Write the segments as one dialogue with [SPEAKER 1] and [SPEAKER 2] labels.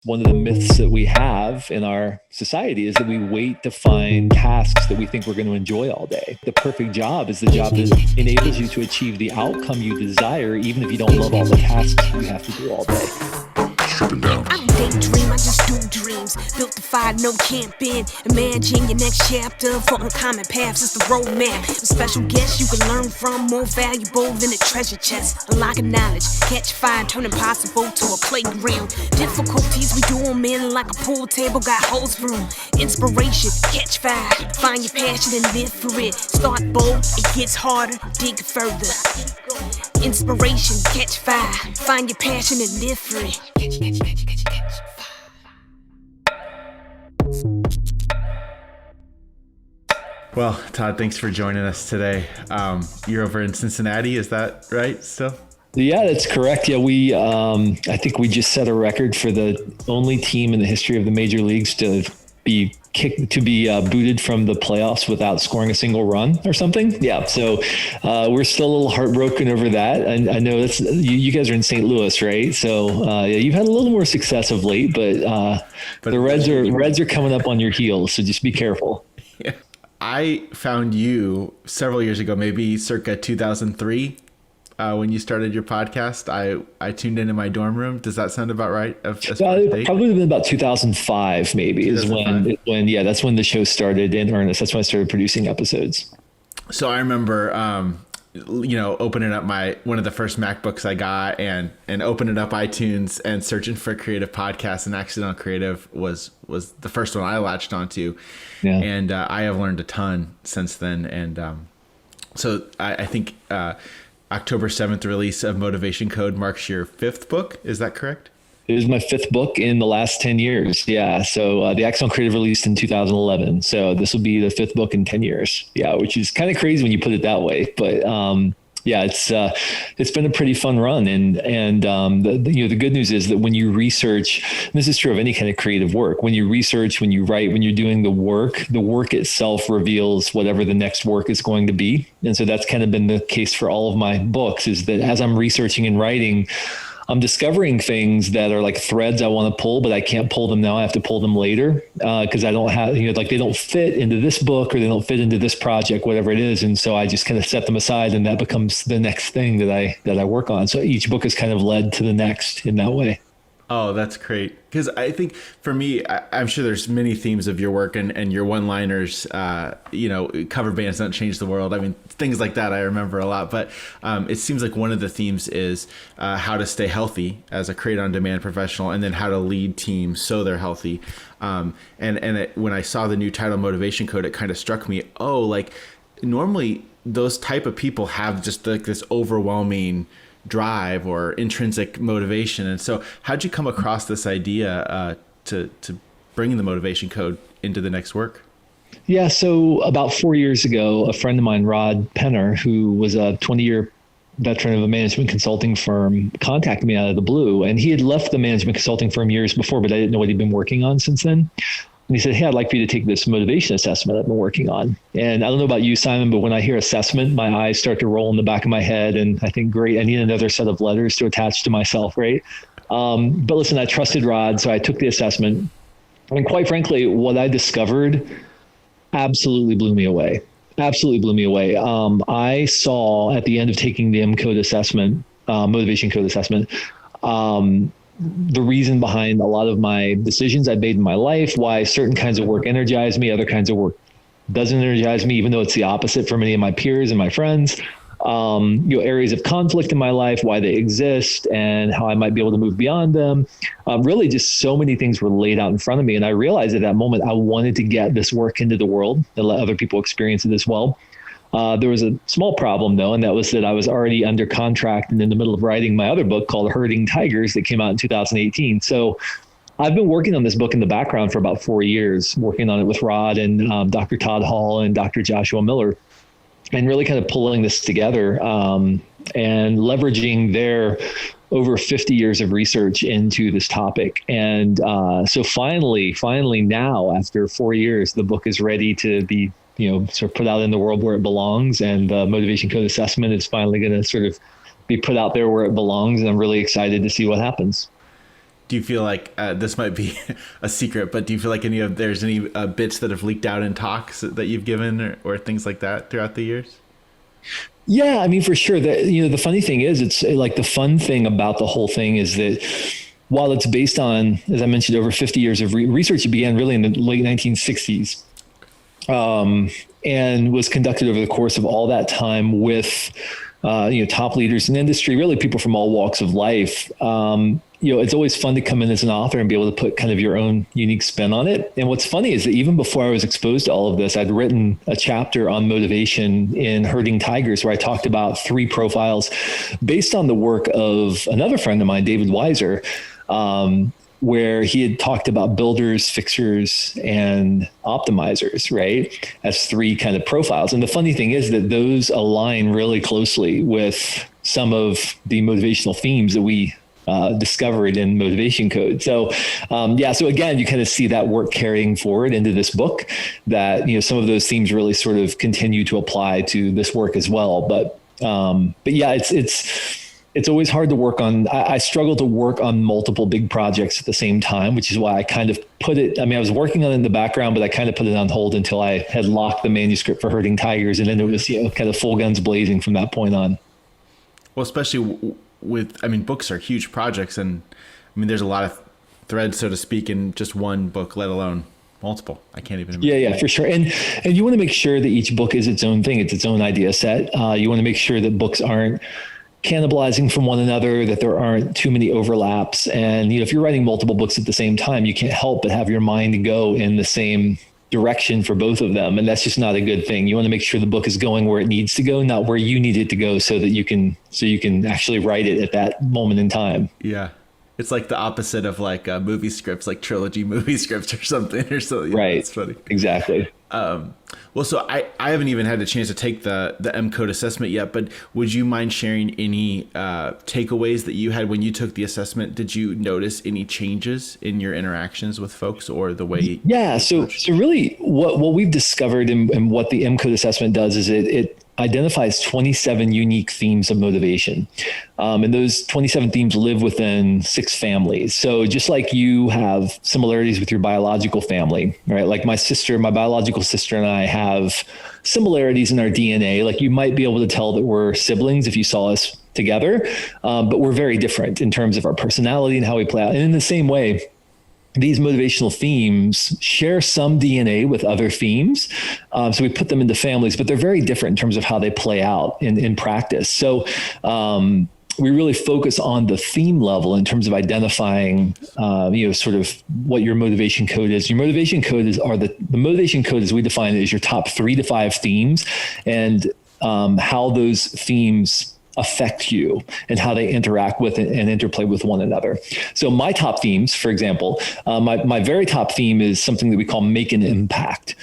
[SPEAKER 1] One of the myths that we have in our society is that we wait to find tasks that we think we're going to enjoy all day. The perfect job is the job that enables you to achieve the outcome you desire, even if you don't love all the tasks you have to do all day.
[SPEAKER 2] Stripping down. I don't daydream, I just do dreams. Built to fire, no camping. Imagine your next chapter for uncommon paths. It's the roadmap. With special guests you can learn from, more valuable than a treasure chest. Unlocking knowledge, catch fire, turn impossible to a playground. Difficulties we do them in like a pool table, got holes for them. Inspiration, catch fire, find your passion and live for it. Start bold, it gets harder, dig further. Inspiration, catch fire, find your passion and live for it.
[SPEAKER 3] Well, Todd, thanks for joining us today. You're over in Cincinnati, is that right still?
[SPEAKER 1] Yeah, that's correct. Yeah, I think we just set a record for the only team in the history of the major leagues to be booted from the playoffs without scoring a single run or something. Yeah. So we're still a little heartbroken over that. And I know that's you guys are in St. Louis, right? So yeah, you've had a little more success of late, but the Reds are coming up on your heels. So just be careful.
[SPEAKER 3] Yeah. I found you several years ago, maybe circa 2003. When you started your podcast, I tuned in my dorm room. Does that sound about right?
[SPEAKER 1] Probably been about 2005, maybe 2005. is when that's when the show started in earnest. That's when I started producing episodes.
[SPEAKER 3] So I remember, opening up one of the first MacBooks I got and opening up iTunes and searching for creative podcasts, and Accidental Creative was the first one I latched onto. Yeah. And I have learned a ton since then. And so I think October 7th release of Motivation Code marks your fifth book. Is that correct?
[SPEAKER 1] It was my fifth book in the last 10 years. Yeah. So the Accidental Creative released in 2011. So this will be the fifth book in 10 years. Yeah. Which is kind of crazy when you put it that way. But yeah, it's been a pretty fun run. And the good news is that when you research, and this is true of any kind of creative work, when you research, when you write, when you're doing the work itself reveals whatever the next work is going to be. And so that's kind of been the case for all of my books, is that as I'm researching and writing, I'm discovering things that are like threads I want to pull, but I can't pull them now. I have to pull them later because I don't have, they don't fit into this book or they don't fit into this project, whatever it is. And so I just kind of set them aside, and that becomes the next thing that I work on. So each book is kind of led to the next in that way.
[SPEAKER 3] Oh, that's great. Because I think for me, I'm sure there's many themes of your work and your one-liners, cover bands don't change the world. I mean, things like that I remember a lot. But it seems like one of the themes is how to stay healthy as a create-on-demand professional, and then how to lead teams so they're healthy. When I saw the new title, Motivation Code, it kind of struck me, normally those type of people have just like this overwhelming drive or intrinsic motivation. And so how'd you come across this idea to bring the Motivation Code into the next work?
[SPEAKER 1] Yeah. So about 4 years ago, a friend of mine, Rod Penner, who was a 20-year veteran of a management consulting firm, contacted me out of the blue. And he had left the management consulting firm years before, but I didn't know what he'd been working on since then. And he said, "Hey, I'd like for you to take this motivation assessment I've been working on." And I don't know about you, Simon, but when I hear assessment, my eyes start to roll in the back of my head. And I think, great, I need another set of letters to attach to myself, right? But listen, I trusted Rod, so I took the assessment. And quite frankly, what I discovered absolutely blew me away. Absolutely blew me away. I saw at the end of taking the M-Code assessment, Motivation Code assessment, the reason behind a lot of my decisions I made in my life, why certain kinds of work energize me, other kinds of work doesn't energize me, even though it's the opposite for many of my peers and my friends, areas of conflict in my life, why they exist and how I might be able to move beyond them. Really just so many things were laid out in front of me. And I realized at that moment, I wanted to get this work into the world and let other people experience it as well. There was a small problem, though, and that was that I was already under contract and in the middle of writing my other book called Herding Tigers that came out in 2018. So I've been working on this book in the background for about 4 years, working on it with Rod and Dr. Todd Hall and Dr. Joshua Miller, and really kind of pulling this together and leveraging their over 50 years of research into this topic. And so finally now, after 4 years, the book is ready to be sort of put out in the world where it belongs. And the Motivation Code assessment is finally going to sort of be put out there where it belongs. And I'm really excited to see what happens.
[SPEAKER 3] Do you feel like this might be a secret, but do you feel like there's any bits that have leaked out in talks that you've given or things like that throughout the years?
[SPEAKER 1] Yeah, I mean, for sure. The funny thing is, it's like the fun thing about the whole thing is that while it's based on, as I mentioned, over 50 years of research, it began really in the late 1960s, and was conducted over the course of all that time with top leaders in industry, really people from all walks of life. It's always fun to come in as an author and be able to put kind of your own unique spin on it. And what's funny is that even before I was exposed to all of this, I'd written a chapter on motivation in Herding Tigers, where I talked about 3 profiles based on the work of another friend of mine, David Weiser, where he had talked about builders, fixers, and optimizers, right, as 3 kind of profiles. And the funny thing is that those align really closely with some of the motivational themes that we discovered in Motivation Code. So, so again, you kind of see that work carrying forward into this book, that, some of those themes really sort of continue to apply to this work as well. But yeah, it's always hard to work on. I struggle to work on multiple big projects at the same time, which is why I kind of put it, I was working on it in the background, but I kind of put it on hold until I had locked the manuscript for Herding Tigers. And then it was, kind of full guns blazing from that point on.
[SPEAKER 3] Well, especially with, books are huge projects, and there's a lot of threads, so to speak, in just one book, let alone multiple. I can't even imagine.
[SPEAKER 1] Yeah, for sure. And you want to make sure that each book is its own thing. It's its own idea set. You want to make sure that books aren't cannibalizing from one another, that there aren't too many overlaps. And, if you're writing multiple books at the same time, you can't help but have your mind go in the same direction for both of them. And that's just not a good thing. You want to make sure the book is going where it needs to go, not where you need it to go, so that you can actually write it at that moment in time.
[SPEAKER 3] Yeah. It's like the opposite of like movie scripts, like trilogy movie scripts or something.
[SPEAKER 1] Right.
[SPEAKER 3] It's funny.
[SPEAKER 1] Exactly.
[SPEAKER 3] Well, so I haven't even had a chance to take the M Code assessment yet, but would you mind sharing any takeaways that you had when you took the assessment? Did you notice any changes in your interactions with folks or the way?
[SPEAKER 1] Yeah. So really what we've discovered and what the M Code assessment does is it identifies 27 unique themes of motivation. And those 27 themes live within 6 families. So just like you have similarities with your biological family, right? Like my biological sister and I have similarities in our DNA. Like you might be able to tell that we're siblings if you saw us together, but we're very different in terms of our personality and how we play out. And in the same way, these motivational themes share some DNA with other themes. So we put them into families, but they're very different in terms of how they play out in practice. So we really focus on the theme level in terms of identifying, sort of what your motivation code is. Your motivation code the motivation code, as we define it, is your top 3 to 5 themes, and how those themes affect you and how they interact with and interplay with one another. So my top themes, for example, my very top theme is something that we call make an impact.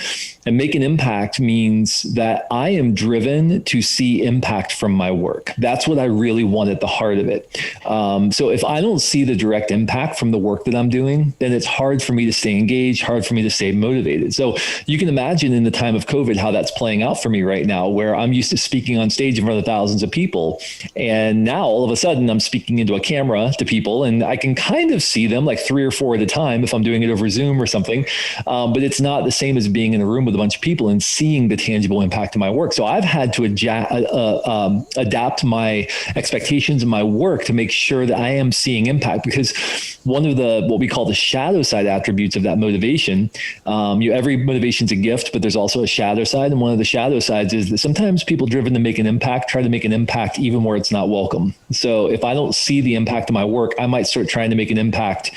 [SPEAKER 1] And make an impact means that I am driven to see impact from my work. That's what I really want at the heart of it. So if I don't see the direct impact from the work that I'm doing, then it's hard for me to stay engaged, hard for me to stay motivated. So you can imagine in the time of COVID, how that's playing out for me right now, where I'm used to speaking on stage in front of thousands of people. And now all of a sudden I'm speaking into a camera to people, and I can kind of see them like 3 or 4 at a time if I'm doing it over Zoom or something. But it's not the same as being in a room with a bunch of people and seeing the tangible impact of my work. So I've had to adapt my expectations in my work to make sure that I am seeing impact, because one of what we call the shadow side attributes of that motivation, every motivation's a gift, but there's also a shadow side. And one of the shadow sides is that sometimes people driven to make an impact try to make an impact even where it's not welcome. So if I don't see the impact of my work, I might start trying to make an impact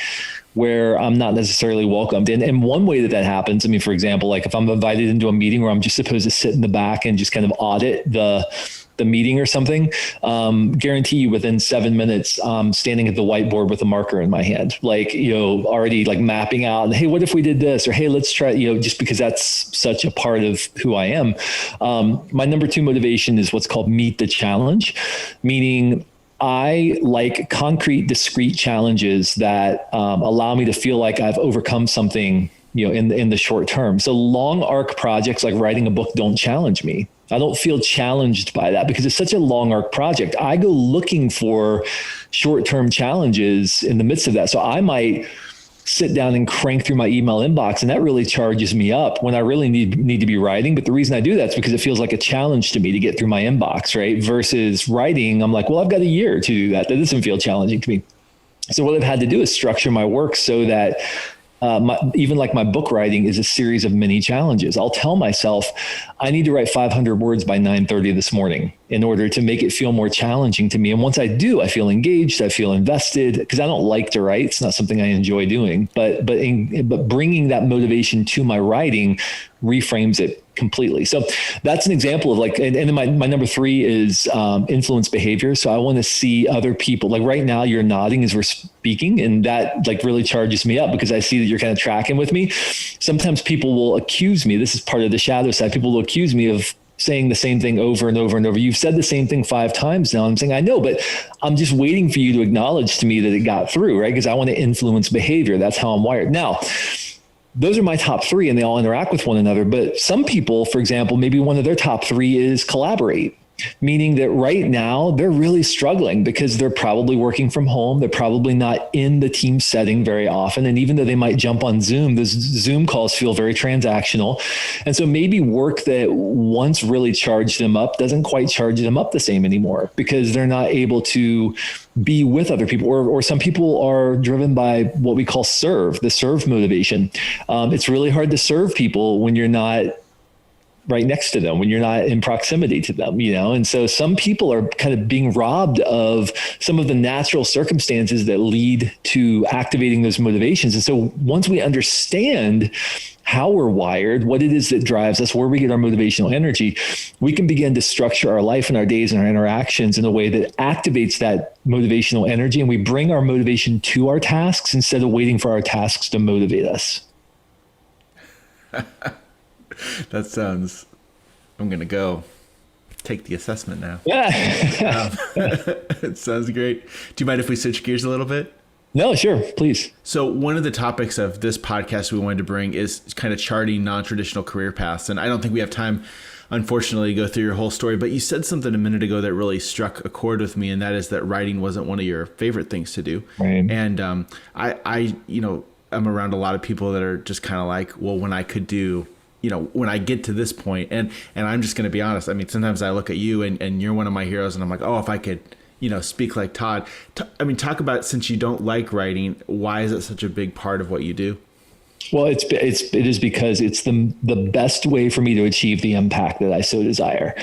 [SPEAKER 1] where I'm not necessarily welcomed. And one way that happens, for example, like if I'm invited into a meeting where I'm just supposed to sit in the back and just kind of audit the meeting or something, guarantee you within 7 minutes, standing at the whiteboard with a marker in my hand, already like mapping out, and hey, what if we did this? Or hey, let's try, just because that's such a part of who I am. My number 2 motivation is what's called meet the challenge, meaning I like concrete, discrete challenges that allow me to feel like I've overcome something, in the short term. So long arc projects like writing a book don't challenge me. I don't feel challenged by that because it's such a long arc project. I go looking for short-term challenges in the midst of that. So I might sit down and crank through my email inbox, and that really charges me up when I really need to be writing. But the reason I do that is because it feels like a challenge to me to get through my inbox, right? Versus writing, I'm like, well, I've got a year to do that. That doesn't feel challenging to me. So what I've had to do is structure my work so that even like my book writing is a series of mini challenges. I'll tell myself I need to write 500 words by 9:30 this morning in order to make it feel more challenging to me. And once I do, I feel engaged, I feel invested, because I don't like to write. It's not something I enjoy doing, but bringing that motivation to my writing reframes it completely. So that's an example of like, and then my number 3 is influence behavior. So I want to see other people, like right now you're nodding as we're speaking, and that like really charges me up because I see that you're kind of tracking with me. Sometimes people will accuse me. This is part of the shadow side. People will accuse me of saying the same thing over and over and over. You've said the same thing 5 times now. I'm saying, I know, but I'm just waiting for you to acknowledge to me that it got through, right? Because I want to influence behavior. That's how I'm wired. Now, those are my top 3 and they all interact with one another. But some people, for example, maybe one of their top 3 is collaborate, meaning that right now they're really struggling because they're probably working from home. They're probably not in the team setting very often. And even though they might jump on Zoom, those Zoom calls feel very transactional. And so maybe work that once really charged them up doesn't quite charge them up the same anymore because they're not able to be with other people, or some people are driven by what we call the serve motivation. It's really hard to serve people when you're not right next to them, when you're not in proximity to them, and so some people are kind of being robbed of some of the natural circumstances that lead to activating those motivations. And so once we understand how we're wired, what it is that drives us, where we get our motivational energy, we can begin to structure our life and our days and our interactions in a way that activates that motivational energy. And we bring our motivation to our tasks instead of waiting for our tasks to motivate us.
[SPEAKER 3] That sounds, I'm going to go take the assessment now.
[SPEAKER 1] Yeah.
[SPEAKER 3] It sounds great. Do you mind if we switch gears a little bit?
[SPEAKER 1] No, sure, please.
[SPEAKER 3] So one of the topics of this podcast we wanted to bring is kind of charting non-traditional career paths. And I don't think we have time, unfortunately, to go through your whole story, but you said something a minute ago that really struck a chord with me. And that is that writing wasn't one of your favorite things to do.
[SPEAKER 1] Right.
[SPEAKER 3] And I'm around a lot of people that are just kind of like, well, when I could do, when I get to this point, and I'm just going to be honest. I mean, sometimes I look at you and you're one of my heroes and I'm like, oh, if I could, speak like Todd. Talk about, since you don't like writing, why is it such a big part of what you do?
[SPEAKER 1] Well, it is because it's the best way for me to achieve the impact that I so desire.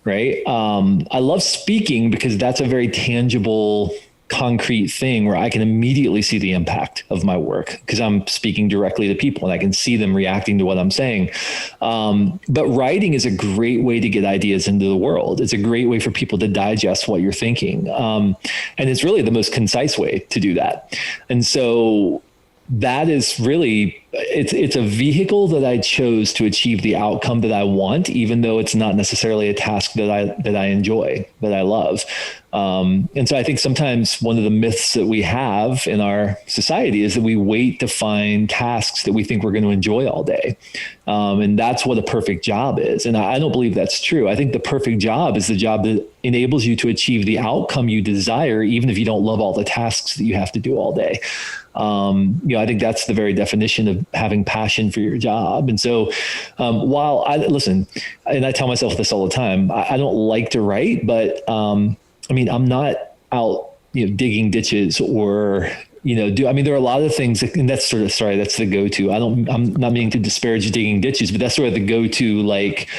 [SPEAKER 1] Right. I love speaking because that's a very tangible, concrete thing where I can immediately see the impact of my work because I'm speaking directly to people and I can see them reacting to what I'm saying. But writing is a great way to get ideas into the world. It's a great way for people to digest what you're thinking. And it's really the most concise way to do that. And so that is really, it's a vehicle that I chose to achieve the outcome that I want, even though it's not necessarily a task that I enjoy, that I love. And so I think sometimes one of the myths that we have in our society is that we wait to find tasks that we think we're going to enjoy all day. And that's what a perfect job is. And I don't believe that's true. I think the perfect job is the job that enables you to achieve the outcome you desire, even if you don't love all the tasks that you have to do all day. I think that's the very definition of having passion for your job. And so, while I tell myself this all the time, I don't like to write, but, I'm not out, digging ditches or, there are a lot of things and that's that's the go-to. I'm not meaning to disparage digging ditches, but that's sort of the go-to, like,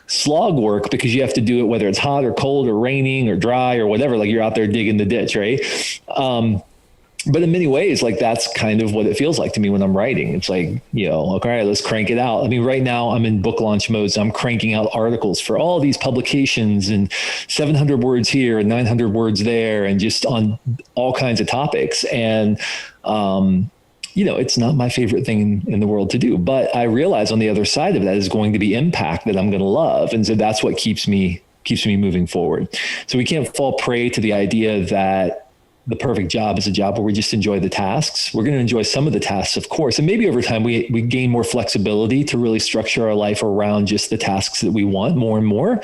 [SPEAKER 1] slog work, because you have to do it whether it's hot or cold or raining or dry or whatever, like you're out there digging the ditch. Right. But in many ways, like that's kind of what it feels like to me when I'm writing. It's like, all right, let's crank it out. Right now I'm in book launch mode. So I'm cranking out articles for all these publications and 700 words here and 900 words there and just on all kinds of topics. And, it's not my favorite thing in the world to do, but I realize on the other side of that is going to be impact that I'm going to love. And so that's what keeps me moving forward. So we can't fall prey to the idea that the perfect job is a job where we just enjoy the tasks. We're going to enjoy some of the tasks, of course. And maybe over time we gain more flexibility to really structure our life around just the tasks that we want more and more.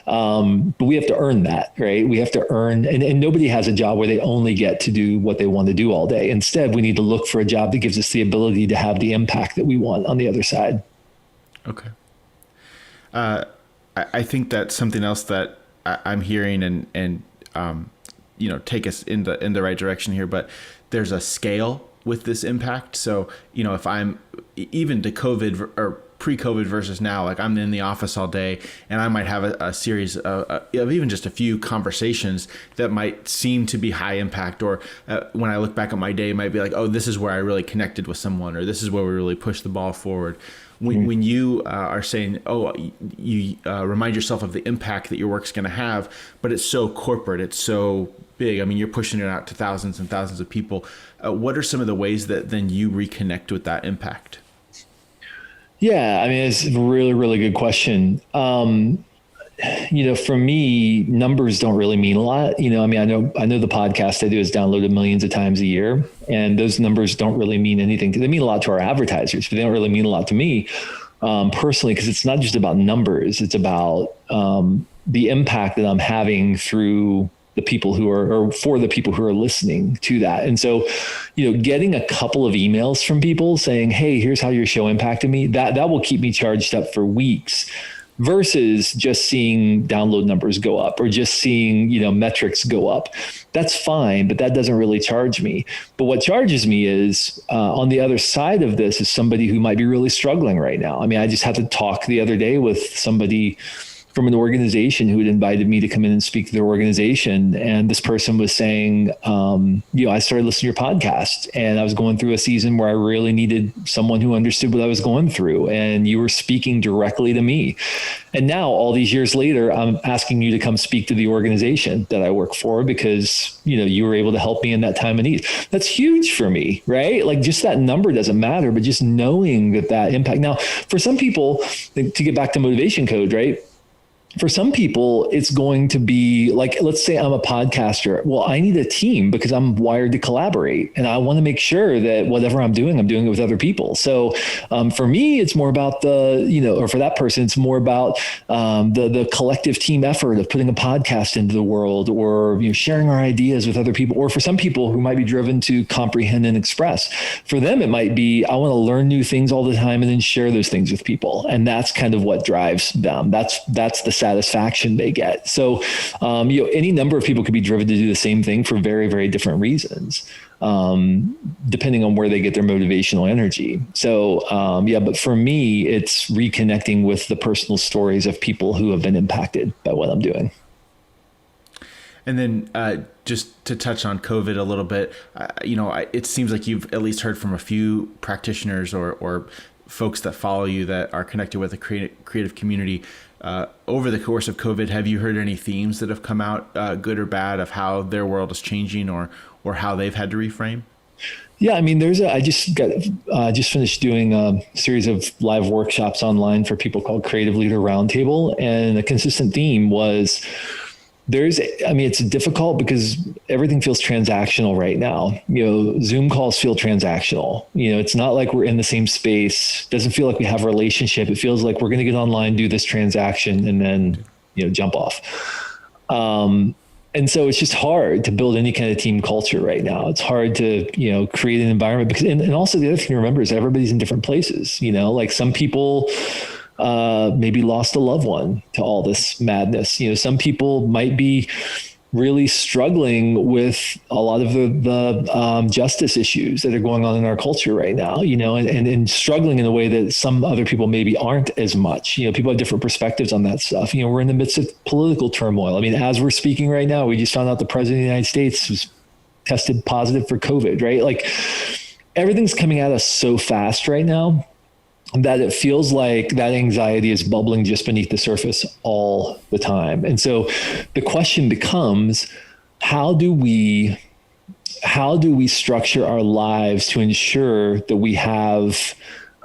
[SPEAKER 1] But we have to earn that, right? We have to earn, and nobody has a job where they only get to do what they want to do all day. Instead, we need to look for a job that gives us the ability to have the impact that we want on the other side.
[SPEAKER 3] Okay. I think that's something else that I'm hearing and take us in the right direction here, but there's a scale with this impact. So, if I'm even to COVID or pre-COVID versus now, like I'm in the office all day and I might have a series of even just a few conversations that might seem to be high impact, or when I look back at my day, it might be like, oh, this is where I really connected with someone, or this is where we really pushed the ball forward. When you are saying, oh, you remind yourself of the impact that your work's going to have, but it's so corporate, it's so big. I mean, you're pushing it out to thousands and thousands of people. What are some of the ways that then you reconnect with that impact?
[SPEAKER 1] Yeah, I mean, it's a really, really good question. For me, numbers don't really mean a lot. I know the podcast I do is downloaded millions of times a year, and those numbers don't really mean anything. They mean a lot to our advertisers, but they don't really mean a lot to me personally, because it's not just about numbers. It's about the impact that I'm having through the people who are, or for the people who are listening to that. And so, getting a couple of emails from people saying, hey, here's how your show impacted me, that will keep me charged up for weeks, versus just seeing download numbers go up or just seeing, metrics go up. That's fine, but that doesn't really charge me. But what charges me is on the other side of this is somebody who might be really struggling right now. I mean, I just had to talk the other day with somebody from an organization who had invited me to come in and speak to their organization. And this person was saying, I started listening to your podcast and I was going through a season where I really needed someone who understood what I was going through. And you were speaking directly to me. And now all these years later, I'm asking you to come speak to the organization that I work for because, you were able to help me in that time of need. That's huge for me, right? Like just that number doesn't matter, but just knowing that impact. Now, for some people, to get back to motivation code, right? For some people, it's going to be like, let's say I'm a podcaster. Well, I need a team because I'm wired to collaborate and I want to make sure that whatever I'm doing it with other people. So for me, it's more about or for that person, it's more about the collective team effort of putting a podcast into the world or sharing our ideas with other people. Or for some people who might be driven to comprehend and express, for them, it might be, I want to learn new things all the time and then share those things with people. And that's kind of what drives them. That's the satisfaction they get. So, any number of people could be driven to do the same thing for very, very different reasons, depending on where they get their motivational energy. So, but for me, it's reconnecting with the personal stories of people who have been impacted by what I'm doing.
[SPEAKER 3] And then just to touch on COVID a little bit, it seems like you've at least heard from a few practitioners or folks that follow you that are connected with the creative community. Over the course of COVID, have you heard any themes that have come out, good or bad, of how their world is changing or how they've had to reframe?
[SPEAKER 1] Yeah, I mean, I just finished doing a series of live workshops online for people called Creative Leader Roundtable. And a consistent theme was it's difficult because everything feels transactional right now. Zoom calls feel transactional. It's not like we're in the same space. It doesn't feel like we have a relationship. It feels like we're going to get online, do this transaction, and then, jump off. And so it's just hard to build any kind of team culture right now. It's hard to, create an environment because, and also the other thing to remember is everybody's in different places, like some people, maybe lost a loved one to all this madness. Some people might be really struggling with a lot of the justice issues that are going on in our culture right now, and struggling in a way that some other people maybe aren't as much. People have different perspectives on that stuff. We're in the midst of political turmoil. I mean, as we're speaking right now, we just found out the president of the United States was tested positive for COVID, right? Like everything's coming at us so fast right now that it feels like that anxiety is bubbling just beneath the surface all the time. And so the question becomes, how do we structure our lives to ensure that we have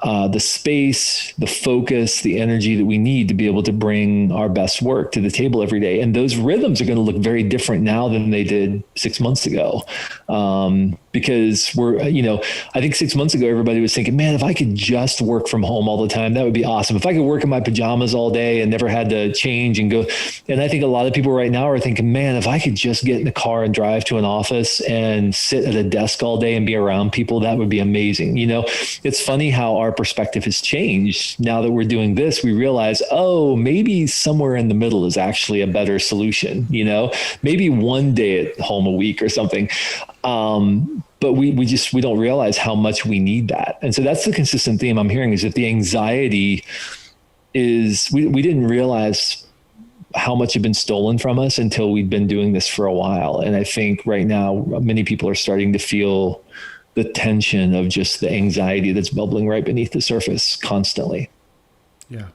[SPEAKER 1] the space, the focus, the energy that we need to be able to bring our best work to the table every day. And those rhythms are going to look very different now than they did 6 months ago. Because I think 6 months ago, everybody was thinking, man, if I could just work from home all the time, that would be awesome. If I could work in my pajamas all day and never had to change and go. And I think a lot of people right now are thinking, man, if I could just get in the car and drive to an office and sit at a desk all day and be around people, that would be amazing. It's funny how our perspective has changed. Now that we're doing this, we realize, oh, maybe somewhere in the middle is actually a better solution. Maybe one day at home a week or something. But we don't realize how much we need that. And so that's the consistent theme I'm hearing, is that the anxiety is, we didn't realize how much had been stolen from us until we'd been doing this for a while. And I think right now, many people are starting to feel the tension of just the anxiety that's bubbling right beneath the surface constantly.
[SPEAKER 3] Yeah.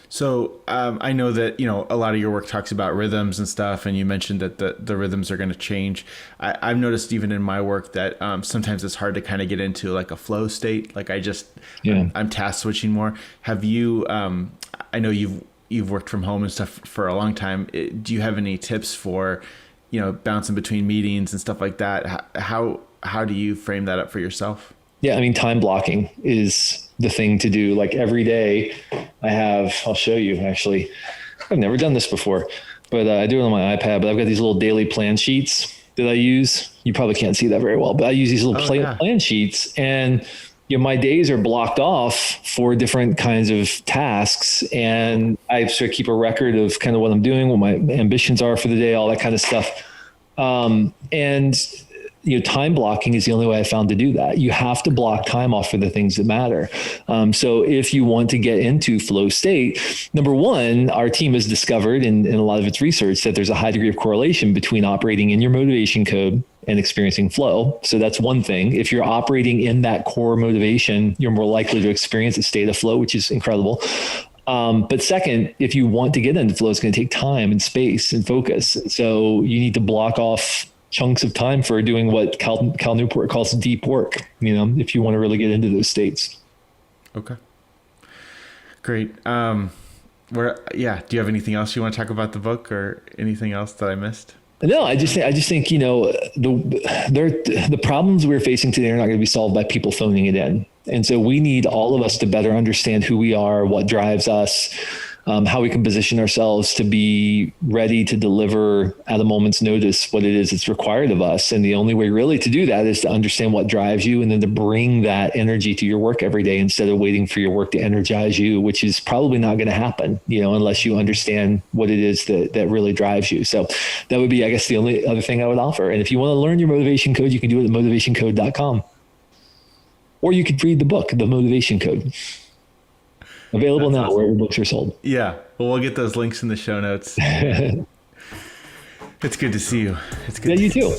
[SPEAKER 3] So I know that, a lot of your work talks about rhythms and stuff, and you mentioned that the rhythms are going to change. I've noticed even in my work that sometimes it's hard to kind of get into like a flow state. Like I'm task switching more. Have you, I know you've worked from home and stuff for a long time. Do you have any tips for, bouncing between meetings and stuff like that? How do you frame that up for yourself?
[SPEAKER 1] Yeah. I mean, time blocking is the thing to do. Like every day I'll show you actually, I've never done this before, but I do it on my iPad, but I've got these little daily plan sheets that I use. You probably can't see that very well, but I use these little plan sheets, and my days are blocked off for different kinds of tasks. And I sort of keep a record of kind of what I'm doing, what my ambitions are for the day, all that kind of stuff. And time blocking is the only way I found to do that. You have to block time off for the things that matter. So if you want to get into flow state, number one, our team has discovered in a lot of its research that there's a high degree of correlation between operating in your motivation code and experiencing flow. So that's one thing. If you're operating in that core motivation, you're more likely to experience a state of flow, which is incredible. But second, if you want to get into flow, it's going to take time and space and focus. So you need to block off chunks of time for doing what Cal Newport calls deep work, if you want to really get into those states.
[SPEAKER 3] Okay. Great. Do you have anything else you want to talk about the book, or anything else that I missed?
[SPEAKER 1] No, I just think, the problems we're facing today are not going to be solved by people phoning it in. And so we need all of us to better understand who we are, what drives us, how we can position ourselves to be ready to deliver at a moment's notice what it is that's required of us. And the only way really to do that is to understand what drives you, and then to bring that energy to your work every day instead of waiting for your work to energize you, which is probably not going to happen, unless you understand what it is that really drives you. So that would be, I guess, the only other thing I would offer. And if you want to learn your motivation code, you can do it at motivationcode.com. Or you could read the book, The Motivation Code. Available now wherever books are sold.
[SPEAKER 3] Yeah. Well, we'll get those links in the show notes. It's good to see you. It's good.
[SPEAKER 1] Yeah, you too.